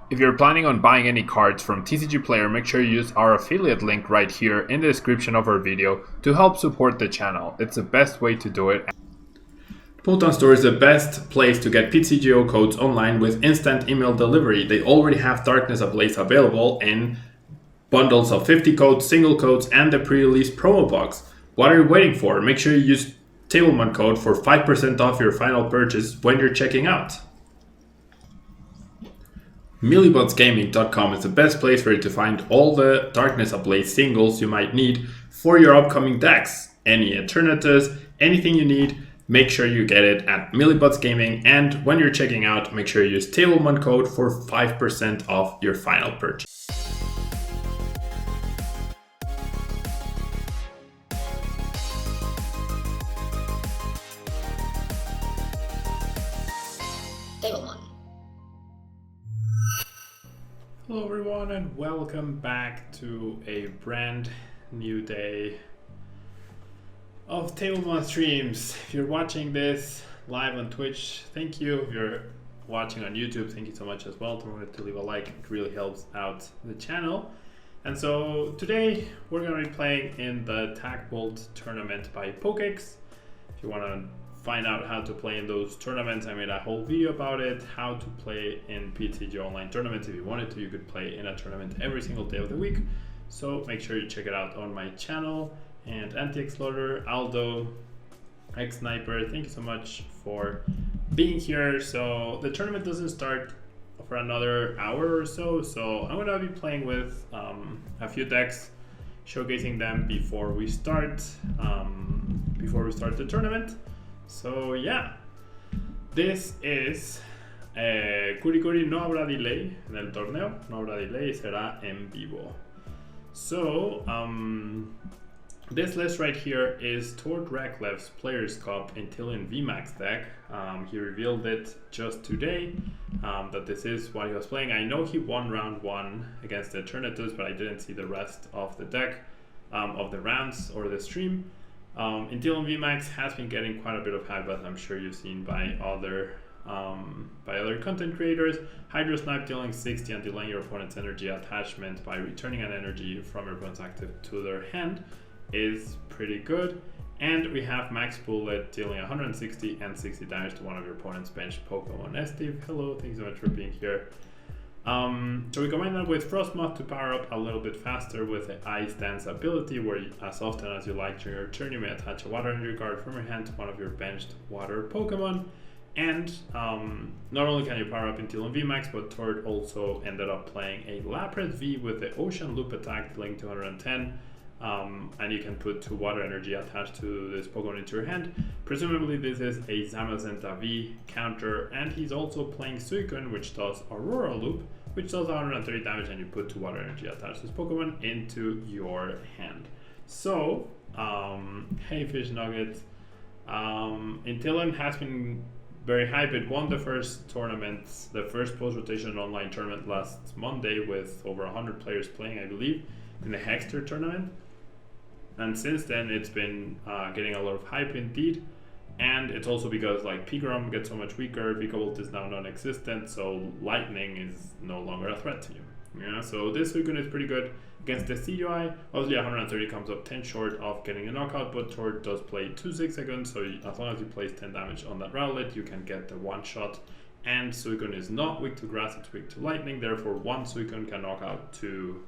If you're planning on buying any cards from TCG Player, make sure you use our affiliate link right here in the description of our video to help support the channel. It's the best way to do it. Photon Store is the best place to get PTGO codes online with instant email delivery. They already have Darkness Ablaze available in bundles of 50 codes, single codes, and the pre-release promo box. What are you waiting for? Make sure you use Tablemon code for 5% off your final purchase when you're checking out. MillibotsGaming.com is the best place for you to find all the Darkness Ablaze singles you might need for your upcoming decks. Any alternatives, anything you need, make sure you get it at Millibots Gaming, and when you're checking out, make sure you use Tablemon code for 5% off your final purchase. Tablemon. Hello everyone and welcome back to a brand new day of Tablemon streams. If you're watching this live on Twitch, thank you. If you're watching on YouTube, thank you so much as well. Don't forget to leave a like, it really helps out the channel. And so today we're going to be playing in the Tag Bolt tournament by Pokex. If you want to find out how to play in those tournaments, I made a whole video about it, how to play in PTG online tournaments. If you wanted to, you could play in a tournament every single day of the week. So make sure you check it out on my channel. And Anti-Exploder, Aldo, X-Sniper, thank you so much for being here. So the tournament doesn't start for another hour or so, so I'm gonna be playing with a few decks, showcasing them before we start the tournament. So yeah, this is Curicuri, no habrá delay en el torneo, no habrá delay, será en vivo. So this list right here is TORD REKLEV'S Players Cup Inteleon VMAX deck. He revealed it just today that this is what he was playing. I know he won round 1 against the Eternatus, but I didn't see the rest of the deck, of the rounds or the stream. Inteleon VMAX has been getting quite a bit of hype, as I'm sure you've seen by other content creators. Hydro Snipe dealing 60 and delaying your opponent's energy attachment by returning an energy from your opponent's active to their hand is pretty good. And we have Max Bullet dealing 160 and 60 damage to one of your opponent's bench Pokemon. Steve, hello, thanks so much for being here. So we combine that with Frosmoth to power up a little bit faster with the Ice Dance ability, where as often as you like during your turn, you may attach a Water Energy card from your hand to one of your benched water Pokemon. And not only can you power up Inteleon VMAX, but TORD also ended up playing a Lapras V with the Ocean Loop attack dealing 210. And you can put 2 Water Energy attached to this Pokemon into your hand. Presumably this is a Zamazenta V counter, and he's also playing Suicune, which does Aurora Loop, which does 130 damage, and you put 2 Water Energy attached to this Pokemon into your hand. So, hey Fish Nuggets, Inteleon has been very hype. It won the first tournament, the first post-rotation online tournament last Monday with over 100 players playing, I believe, in the Hexter tournament. And since then, it's been getting a lot of hype indeed. And it's also because like Pigrom gets so much weaker, Vikavolt is now non-existent, so Lightning is no longer a threat to you. Yeah, so this Suicune is pretty good against the CUI. Obviously 130 comes up 10 short of getting a knockout, but TORD does play 2 Zigzagoons, so as long as you place 10 damage on that Rowlet, you can get the one shot. And Suicune is not weak to grass, it's weak to lightning, therefore one Suicune can knock out to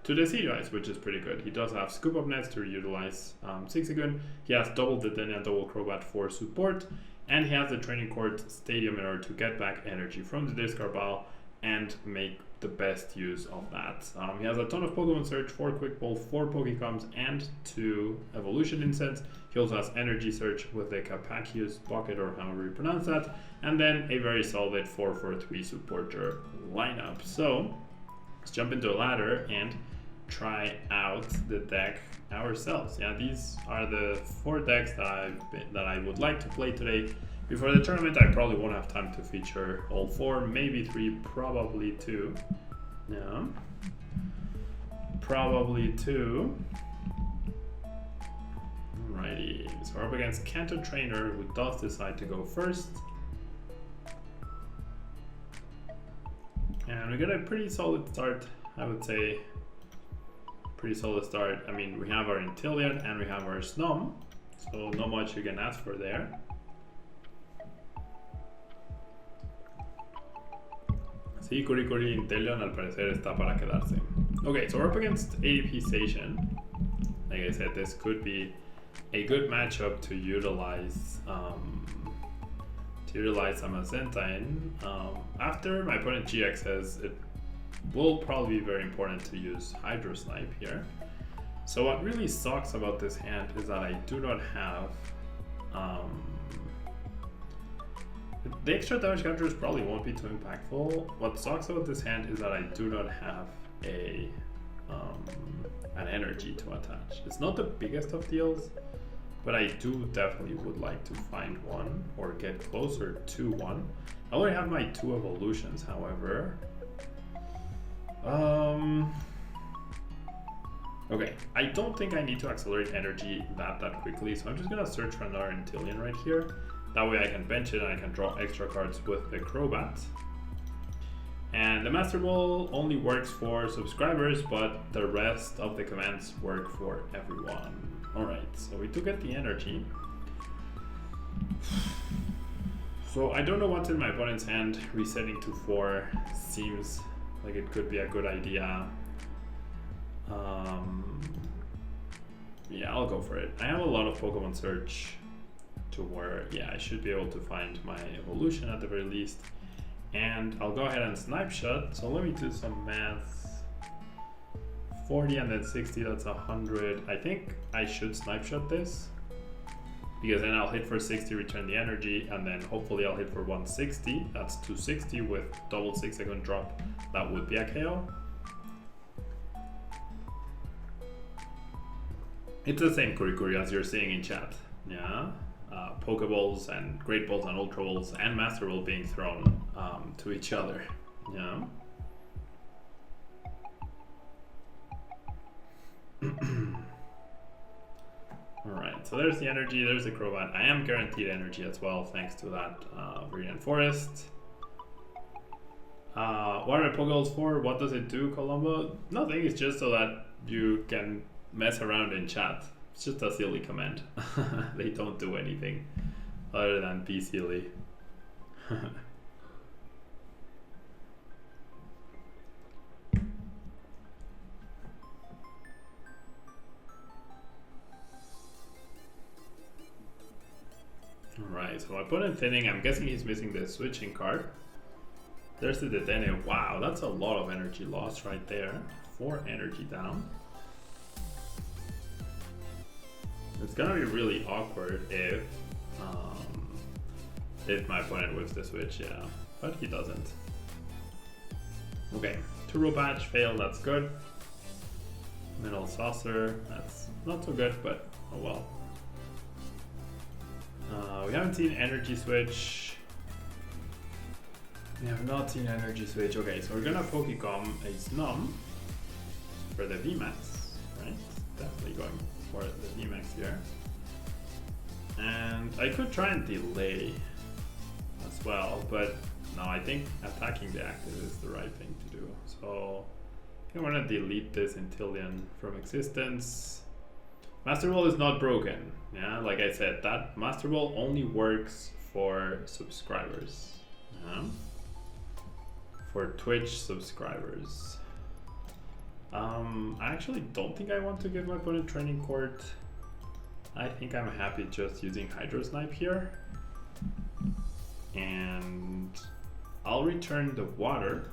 the CUIs, which is pretty good. He does have Scoop Up Nets to utilize Zigzagoon. He has double Dedenne and double Crobat for support, and he has the Training Court Stadium in order to get back energy from the discard pile and make the best use of that. He has a ton of Pokemon Search, 4 Quick Ball, 4 Pokécoms, and 2 Evolution Incense. He also has Energy Search with the Capacious Bucket, or however you pronounce that, and then a very solid 4-4-3 supporter lineup. So let's jump into a ladder and try out the deck ourselves. Yeah, these are the 4 decks that I would like to play today. Before the tournament, I probably won't have time to feature all 4, maybe 3, probably 2. Yeah, probably 2. Alrighty, so we're up against Kanto Trainer, who does decide to go first. And we got a pretty solid start, I would say. Pretty solid start. I mean, we have our Inteleon and we have our Snom, so not much you can ask for there. Sí, Kurikuri Inteleon al parecer está para quedarse. Okay, so we're up against ADP Station. Like I said, this could be a good matchup to utilize some Azenta in. After my opponent GX says it will probably be very important to use Hydro Snipe here. So what really sucks about this hand is that I do not have the extra damage counters probably won't be too impactful. What sucks about this hand is that I do not have a an energy to attach. It's not the biggest of deals, but I do definitely would like to find one or get closer to one. I already have my 2 evolutions, however. Okay, I don't think I need to accelerate energy that quickly, so I'm just gonna search for another Inteleon right here. That way I can bench it and I can draw extra cards with the Crobat. And the Master Ball only works for subscribers, but the rest of the commands work for everyone. Alright, so we do get the energy. So I don't know what's in my opponent's hand. Resetting to 4 seems like it could be a good idea. Yeah, I'll go for it. I have a lot of Pokemon search to where, yeah, I should be able to find my evolution at the very least. And I'll go ahead and Snipe Shot. So let me do some math. 40 and then 60, that's 100. I think I should Snipe Shot this, because then I'll hit for 60, return the energy, and then hopefully I'll hit for 160. That's 260 with double Zigzagoon drop. That would be a KO. It's the same Kurikuri as you're seeing in chat. Yeah, Pokeballs and Great Balls and Ultra Balls and Master Ball being thrown to each other. Yeah. Alright, so there's the energy, there's the Crobat. I am guaranteed energy as well, thanks to that Viridian Forest. What are Pokeballs for? What does it do, Colombo? Nothing, it's just so that you can mess around in chat. It's just a silly command. They don't do anything other than be silly. Alright, so my opponent thinning, I'm guessing he's missing the switching card. There's the Dedenne. Wow, that's a lot of energy lost right there. 4 energy down. It's gonna be really awkward if my opponent whips the switch, yeah, but he doesn't. Okay, 2 row badge fail, that's good. Middle saucer, that's not so good, but oh well. We haven't seen energy switch. We have not seen energy switch. Okay, so we're gonna Pokecom a Snom for the VMAX, right? Definitely going for the VMAX here. And I could try and delay as well, but no, I think attacking the active is the right thing to do. So I think I'm gonna delete this Inteleon from existence. Master Ball is not broken. Yeah, like I said, that Master Ball only works for subscribers. Yeah? For Twitch subscribers. I actually don't think I want to give my opponent Training Court. I think I'm happy just using Hydro Snipe here. And I'll return the water.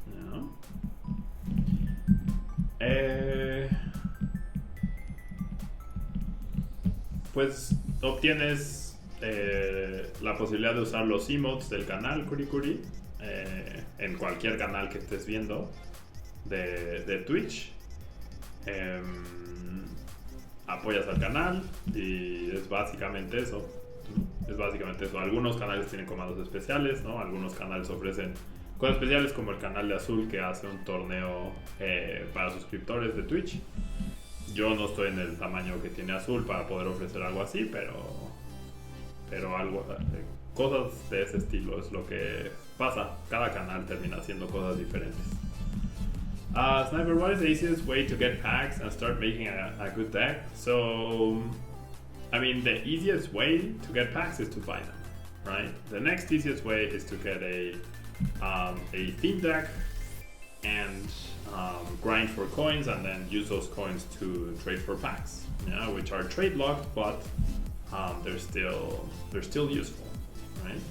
Yeah. Pues obtienes la posibilidad de usar los emotes del canal Kurikuri en cualquier canal que estés viendo de Twitch. Apoyas al canal y es básicamente eso. Es básicamente eso. Algunos canales tienen comandos especiales, ¿no? Algunos canales ofrecen cosas especiales, como el canal de Azul, que hace un torneo para suscriptores de Twitch. Yo no estoy en el tamaño que tiene Azul para poder ofrecer algo así, pero algo, cosas de ese estilo es lo que pasa, cada canal termina haciendo cosas diferentes. Sniper, what is the easiest way to get packs and start making a good deck? So, I mean, the easiest way to get packs is to buy them, right? The next easiest way is to get a theme deck and grind for coins, and then use those coins to trade for packs, yeah, which are trade locked, but they're still useful, right?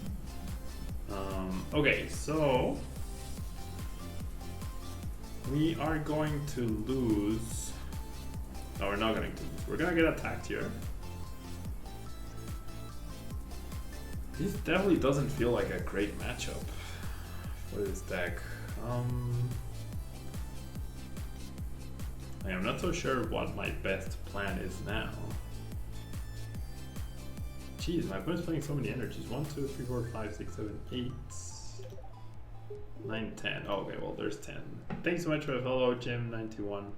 Okay, so we are going to lose. No, we're not going to lose. We're gonna get attacked here. This definitely doesn't feel like a great matchup for this deck. I am not so sure what my best plan is now. Jeez, my opponent's playing so many energies. 1, 2, 3, 4, 5, 6, 7, 8, 9, 10. Oh, okay, well, there's 10. Thanks so much for the follow, Jim91.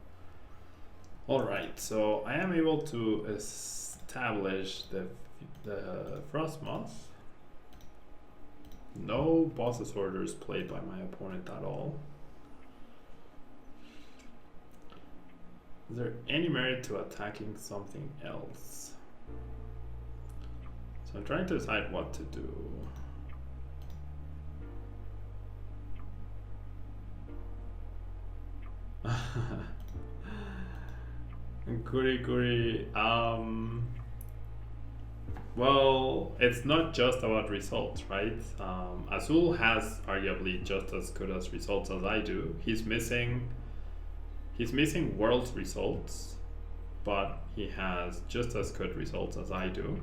Alright, so I am able to establish the Frosmoth. No boss's orders played by my opponent at all. Is there any merit to attacking something else? So I'm trying to decide what to do. Kuri, well, it's not just about results, right? Azul has arguably just as good as results as I do. He's missing Worlds results, but he has just as good results as I do.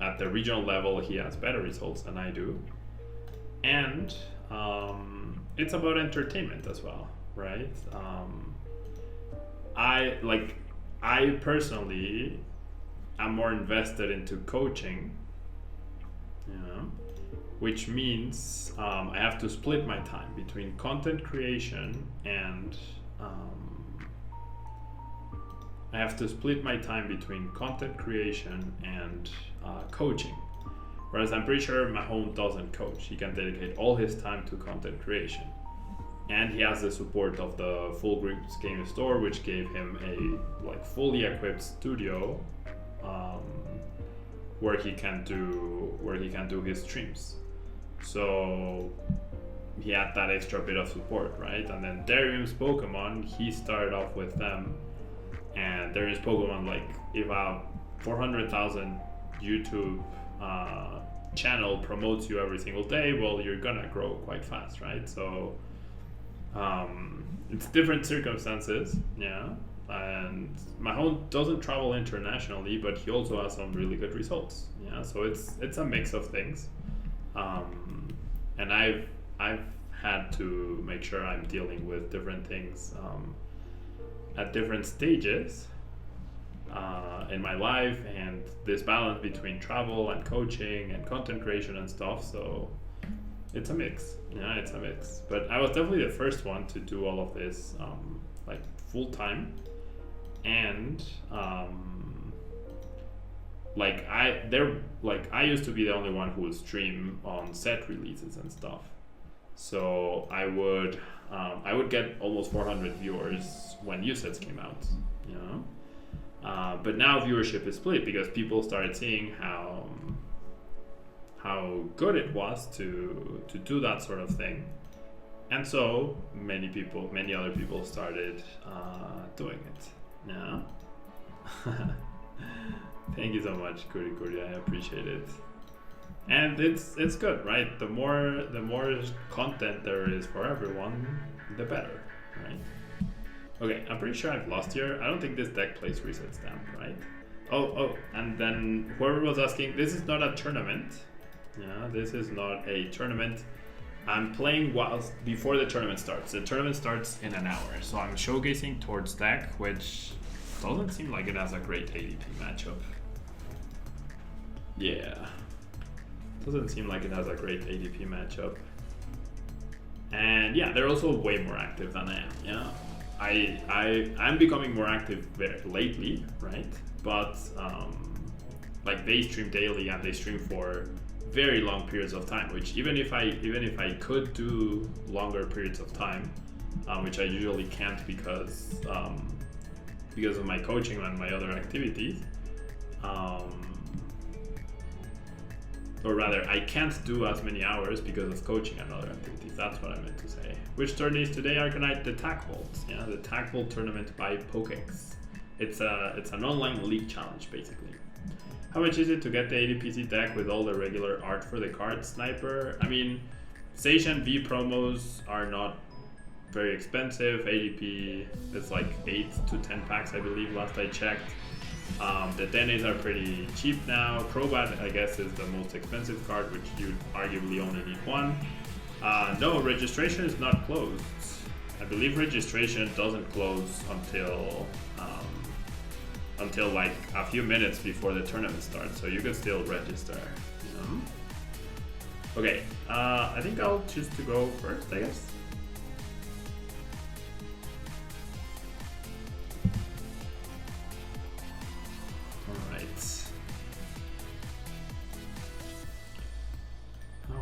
At the regional level, he has better results than I do. And it's about entertainment as well, right? I personally am more invested into coaching, you know, which means I have to split my time between content creation and coaching. Whereas I'm pretty sure Mahone doesn't coach. He can dedicate all his time to content creation. And he has the support of the Full Grips Game Store, which gave him a fully equipped studio where he can do his streams. So he had that extra bit of support, right? And then Darium's Pokemon, he started off with them, and Darium's Pokemon, like, if a 400,000 YouTube channel promotes you every single day, well, you're gonna grow quite fast, right? So it's different circumstances, yeah. And Mahone doesn't travel internationally, but he also has some really good results, yeah. So it's a mix of things, and I've had to make sure I'm dealing with different things at different stages in my life, and this balance between travel and coaching and content creation and stuff. So it's a mix, yeah, it's a mix. But I was definitely the first one to do all of this like full time, and I used to be the only one who would stream on set releases and stuff. So I would get almost 400 viewers when new sets came out, you know. But now viewership is split because people started seeing how good it was to do that sort of thing, and so many other people started doing it. Yeah. Thank you so much, Kuri. I appreciate it. And it's good, right? The more content there is for everyone, the better, right? Okay, I'm pretty sure I've lost here. I don't think this deck plays reset stamp, right? Oh, and then whoever was asking, this is not a tournament. Yeah, this is not a tournament. I'm playing before the tournament starts. The tournament starts in an hour, so I'm showcasing TORD's deck, which doesn't seem like it has a great ADP matchup. Yeah. Doesn't seem like it has a great ADP matchup. And yeah, they're also way more active than I am, yeah. I'm becoming more active very lately, right? But like they stream daily and they stream for very long periods of time, which even if I could do longer periods of time, which I usually can't because of my coaching and my other activities, or rather I can't do as many hours because of coaching and other activities. That's what I meant to say. Which turn is today, Arcanite? The Tag Vault. Yeah, the Tag Vault tournament by Pokex. It's an online league challenge basically. How much is it to get the ADPC deck with all the regular art for the card? Sniper? I mean, Sage and V promos are not very expensive. ADP is like 8 to 10 packs, I believe, last I checked. The Dedenne are pretty cheap now. Crobat, I guess, is the most expensive card, which you arguably only need one. No, registration is not closed. I believe registration doesn't close until like a few minutes before the tournament starts, so you can still register. You know? Okay, I think I'll choose to go first, I guess. Alright.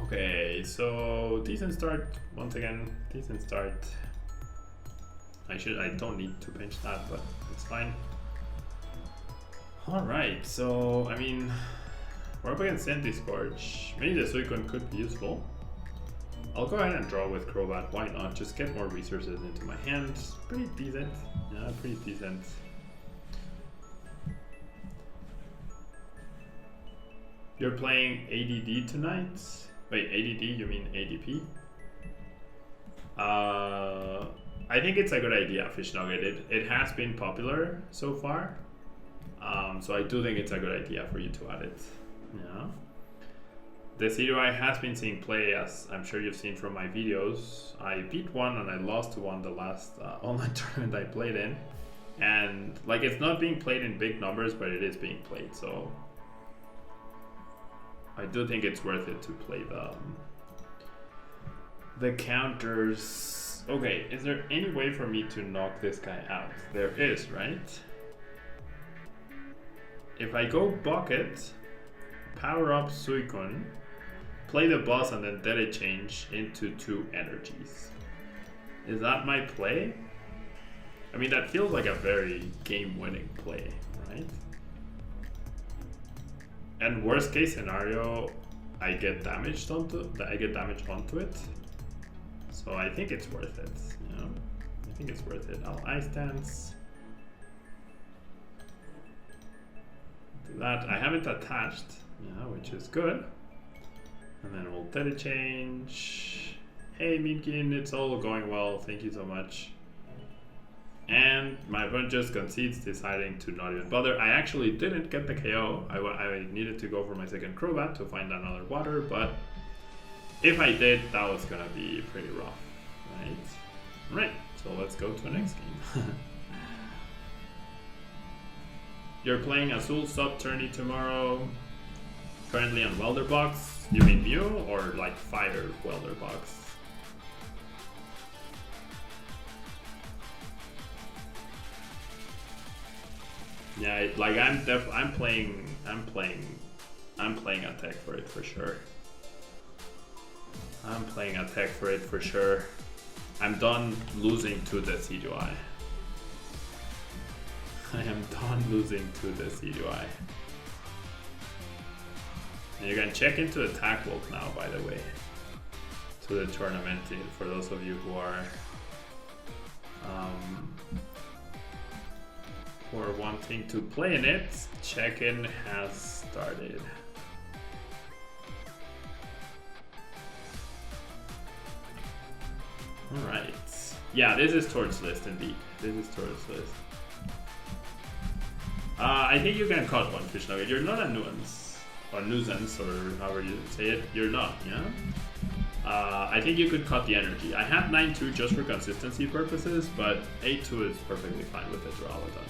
Okay, so decent start. Once again, decent start. I don't need to pinch that, but it's fine. Alright, so I mean, we're up against Anti-Scorch. Maybe the Suicune could be useful. I'll go ahead and draw with Crobat, why not? Just get more resources into my hand. Pretty decent. Yeah, pretty decent. You're playing ADD tonight? Wait, ADD, you mean ADP? I think it's a good idea, Fish Nugget. It has been popular so far. So I do think it's a good idea for you to add it. Yeah. The CDI has been seeing play, as I'm sure you've seen from my videos. I beat one and I lost to one the last online tournament I played in. And like, it's not being played in big numbers, but it is being played. So I do think it's worth it to play the counters. Okay, is there any way for me to knock this guy out? There is, right? If I go Bucket, power up Suicune, play the boss and then Dedenne change into 2 energies. Is that my play? I mean, that feels like a very game-winning play, right? And worst case scenario, I get damaged onto it. So I think it's worth it. You know? I think it's worth it. I'll Ice Dance. Do that. I haven't attached, yeah, which is good. And then we'll Dedenne change. Hey Minkin, it's all going well. Thank you so much. And my opponent just concedes, deciding to not even bother. I actually didn't get the KO. I needed to go for my second Crobat to find another water, but if I did, that was gonna be pretty rough, right? Right, so let's go to the next game. You're playing Azul Sub Tourney tomorrow. Currently on Welder Box. You mean Mew or like Fire Welder Box? Yeah, like I'm playing a tech for it for sure. I'm playing a tech for it for sure. I'm done losing to the CGI. I am done losing to the CGI. And you can check into the Tag Vault now, by the way, to the tournament. For those of you who are wanting to play in it, check-in has started. Alright. Yeah, this is TORD's list indeed. This is TORD's list. I think you can cut one Fish Nugget. You're not a nuance, or nuisance, or however you say it. You're not, yeah? I think you could cut the energy. I had 9-2 just for consistency purposes, but 8-2 is perfectly fine with the Duraludon.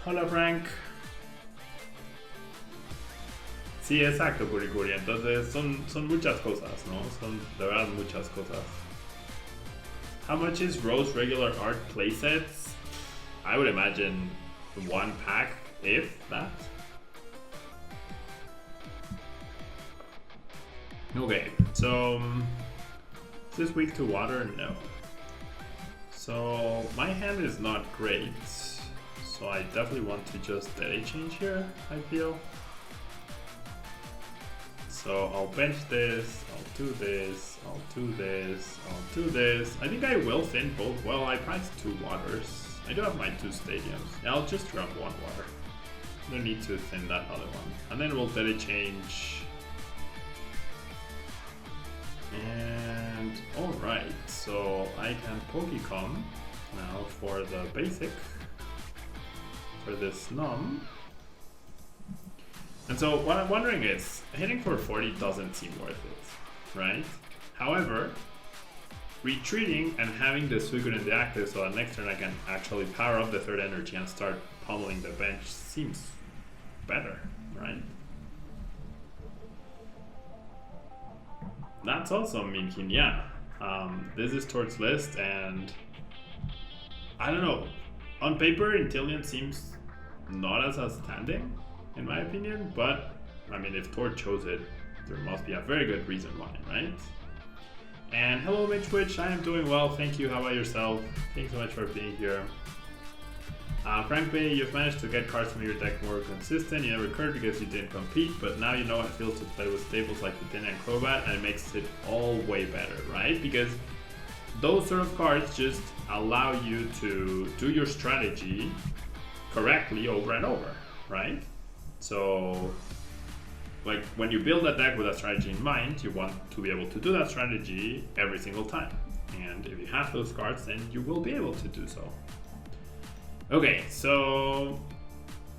Hola Frank. Sí, exacto, Kurikuri. Entonces son muchas cosas, ¿no? Son de verdad muchas cosas. How much is Rose regular art playsets? I would imagine 1 pack, if that. Okay, so is this weak to water? No. So my hand is not great, so I definitely want to just DAA change here, I feel. So I'll bench this, I'll do this, I'll do this, I'll do this. I think I will thin both. Well, I priced 2 waters. I do have my 2 stadiums. Yeah, I'll just drop 1 water. No need to thin that other one. And then we'll DAA change. And alright, so I can Pokécom now for the basic, for this Snom. And so what I'm wondering is, hitting for 40 doesn't seem worth it, right? However, retreating and having the Suicune inactive so that next turn I can actually power up the 3rd energy and start pummeling the bench seems better, right? That's also Minkin, yeah. This is TORD's list, and I don't know. On paper, Inteleon seems not as outstanding, in my opinion, but I mean, if TORD chose it, there must be a very good reason why, right? And hello, Mitchwitch, I am doing well, thank you. How about yourself? Thanks so much for being here. Frank Bay, you've managed to get cards from your deck more consistent. You never recurred because you didn't compete, but now you know how it feels to play with staples like the Dedenne and Crobat, and it makes it all way better, right? Because those sort of cards just allow you to do your strategy correctly over and over, right? So, like, when you build a deck with a strategy in mind, you want to be able to do that strategy every single time. And if you have those cards, then you will be able to do so. Okay, so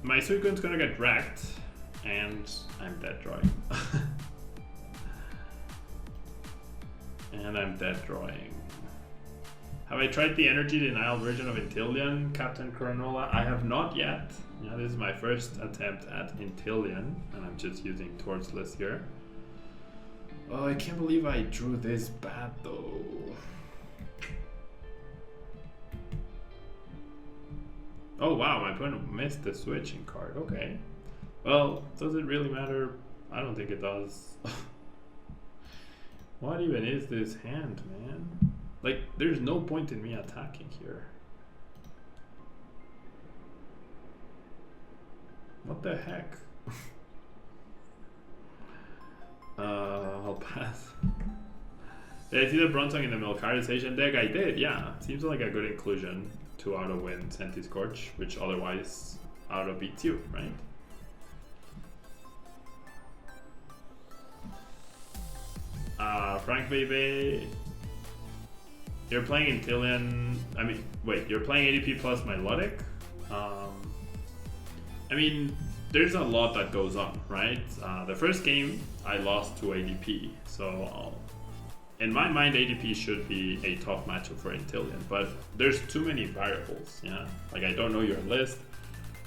my Suicune's gonna get wrecked, and I'm dead drawing. And I'm dead drawing. Have I tried the energy denial version of Inteleon, Captain Coronola? I have not yet. Yeah, this is my first attempt at Inteleon, and I'm just using TORD's list here. Oh, I can't believe I drew this bad though. Oh wow, my opponent missed the switching card. Okay. Well, does it really matter? I don't think it does. What even is this hand, man? Like, there's no point in me attacking here. What the heck? I'll pass. Did I see the Bronzong in the Milcarization deck? I did, yeah. Seems like a good inclusion to auto-win Sentiscorch, which otherwise auto-beats you, right? Frank Baby, you're playing Inteleon. I mean, wait, you're playing ADP plus Milotic? I mean, there's a lot that goes on, right? The first game, I lost to ADP, so in my mind, ADP should be a tough matchup for Inteleon, but there's too many variables, yeah? Like, I don't know your list.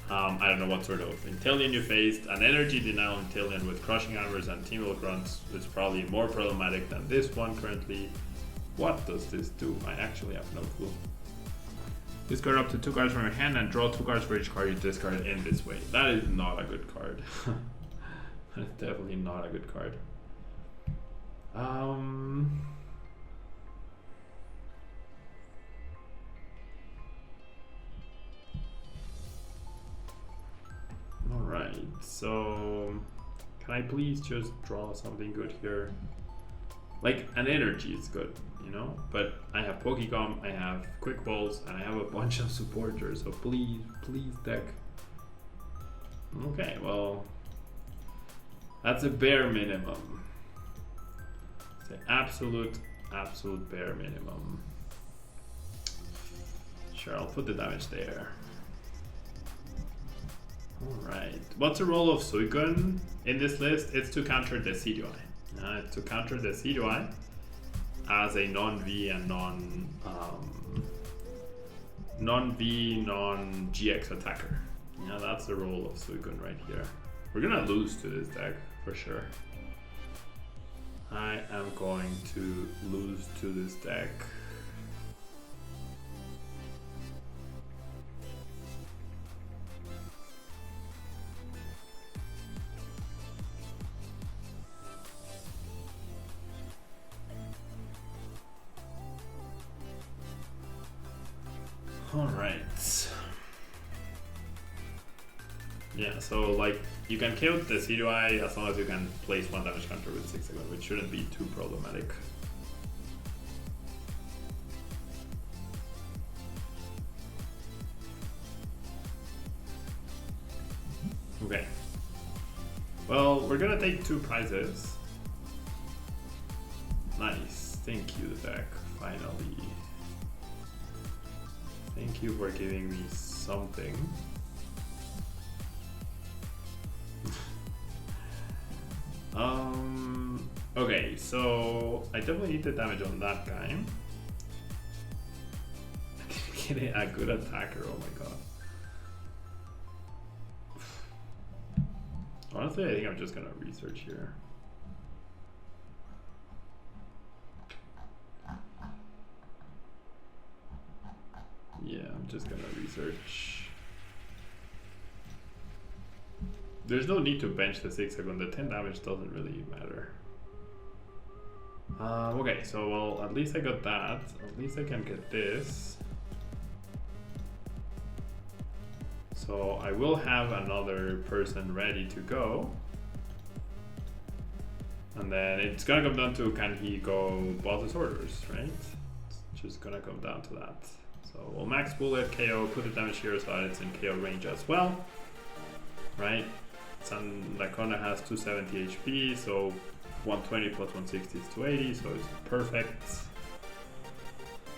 I don't know what sort of Inteleon you faced. An energy denial Inteleon with Crushing Hammers and Team Will Grunts is probably more problematic than this one currently. What does this do? I actually have no clue. Discard up to 2 cards from your hand and draw 2 cards for each card you discard in this way. That is not a good card. That is definitely not a good card. Alright, so can I please just draw something good here? Like, an energy is good, you know? But I have Pokécom, I have Quick Balls, and I have a bunch of supporters, so please, please deck. Okay, well, that's a bare minimum. It's an absolute bare minimum. Sure, I'll put the damage there. Alright, what's the role of Suicune in this list? It's to counter the CDI. It's to counter the CDI as a non-V and non-V, non-GX attacker. Yeah, that's the role of Suicune right here. We're gonna lose to this deck, for sure. I am going to lose to this deck. Alright. Yeah, so like you can kill the CDI as long as you can place one damage counter with Zigzagoon, which shouldn't be too problematic. Okay. Well, we're gonna take 2 prizes. Nice. Thank you, deck. Finally. Thank you for giving me something. Okay, so I definitely need the damage on that guy. Getting a good attacker, oh my god. Honestly, I think I'm just gonna research here. Yeah, I'm just gonna research. There's no need to bench the Zigzagoon, the 10 damage doesn't really matter. Okay, so well, at least I got that. At least I can get this. So I will have another person ready to go. And then it's gonna come down to, can he go boss's orders, right? It's just gonna come down to that. So we'll max bullet, KO, put the damage here so that it's in KO range as well. Right? Lacona has 270 HP, so 120 plus 160 is 280, so it's perfect.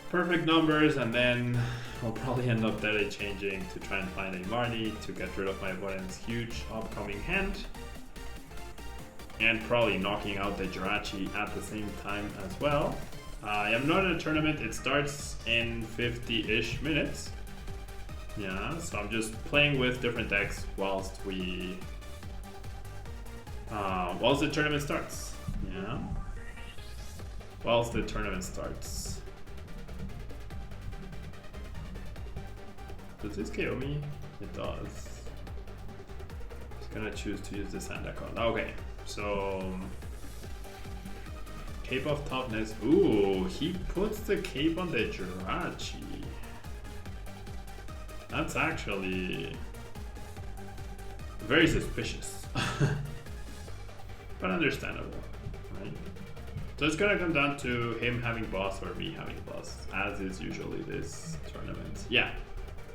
Perfect numbers, and then we'll probably end up DAA changing to try and find a Marnie to get rid of my opponent's huge upcoming hand. And probably knocking out the Jirachi at the same time as well. I am not in a tournament, it starts in 50-ish minutes. Yeah, so I'm just playing with different decks whilst the tournament starts. Yeah. Whilst the tournament starts. Does this KO me? It does. Just gonna choose to use this hand icon. Okay, so Cape of Toughness. Ooh, he puts the cape on the Jirachi. That's actually very suspicious. But understandable, right? So it's gonna come down to him having boss or me having boss, as is usually this tournament. Yeah,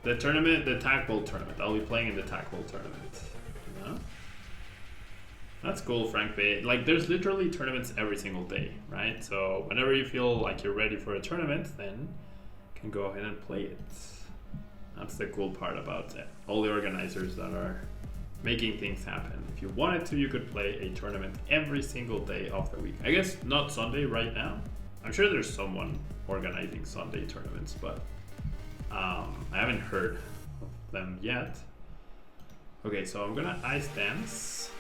the Tag Bowl tournament. I'll be playing in the Tag Bowl tournament. Yeah. That's cool, Frank Bay. Like, there's literally tournaments every single day, right? So whenever you feel like you're ready for a tournament, then you can go ahead and play it. That's the cool part about it. All the organizers that are making things happen. If you wanted to, you could play a tournament every single day of the week. I guess not Sunday right now. I'm sure there's someone organizing Sunday tournaments, but I haven't heard of them yet. Okay, so I'm gonna Ice Dance.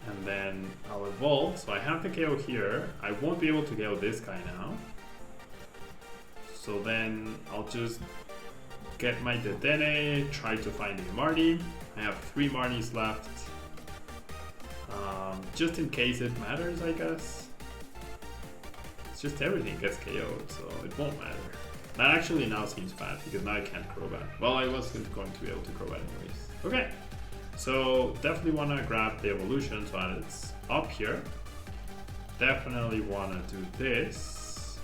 And then I'll evolve. So I have the KO here. I won't be able to KO this guy now. So then I'll just get my Dedenne, try to find a Marnie. I have 3 Marnies left. Just in case it matters, I guess. It's just everything gets KO'd, so it won't matter. That actually now seems bad, because now I can't Crobat. Well, I wasn't going to be able to Crobat anyways. Okay, so definitely want to grab the evolution so that it's up here. Definitely want to do this.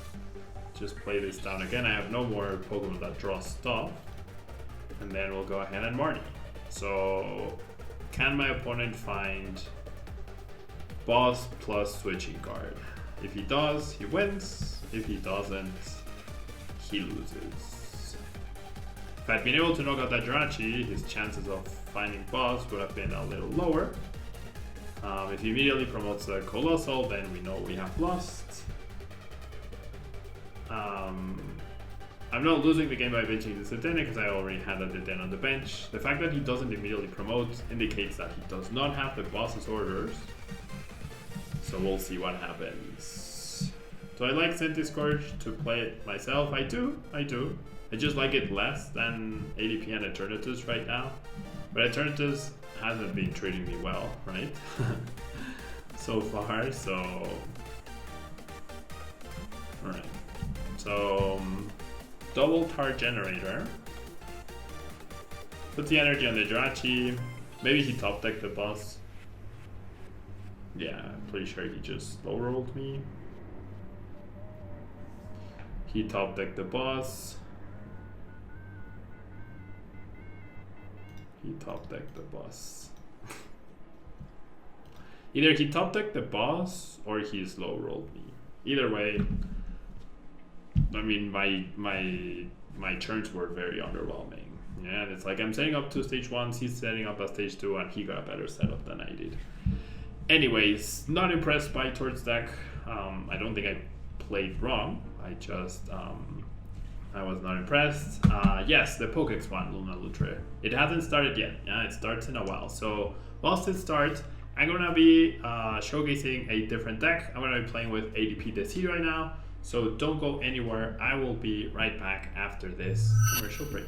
Just play this down again. I have no more Pokemon that draw stuff. And then we'll go ahead and Marnie. So, can my opponent find boss plus switching card? If he does, he wins. If he doesn't, he loses. If I'd been able to knock out that Jirachi, his chances of finding boss would have been a little lower. If he immediately promotes the Colossal, then we know we have lost. I'm not losing the game by benching this Dedenne because I already had a Dedenne on the bench. The fact that he doesn't immediately promote indicates that he does not have the boss's orders. So we'll see what happens. Do I like Centiskorch to play it myself? I do. I just like it less than ADP and Eternatus right now. But Eternatus hasn't been treating me well, right? So far, so... Alright. So... double TORD generator. Put the energy on the Jirachi. Maybe he top decked the boss. Yeah, I'm pretty sure he just low rolled me. He top decked the boss. He top decked the boss. Either he top decked the boss or he's low rolled me. Either way, I mean my turns were very underwhelming. Yeah, and it's like I'm setting up 2 stage 1s, he's setting up a stage 2, and he got a better setup than I did. Anyways, not impressed by TORD's deck. I don't think I played wrong. I just I was not impressed. Yes, the Pokex one, Luna Lutre. It hasn't started yet. Yeah, it starts in a while. So whilst it starts, I'm gonna be showcasing a different deck. I'm gonna be playing with ADP DC right now. So don't go anywhere. I will be right back after this commercial break.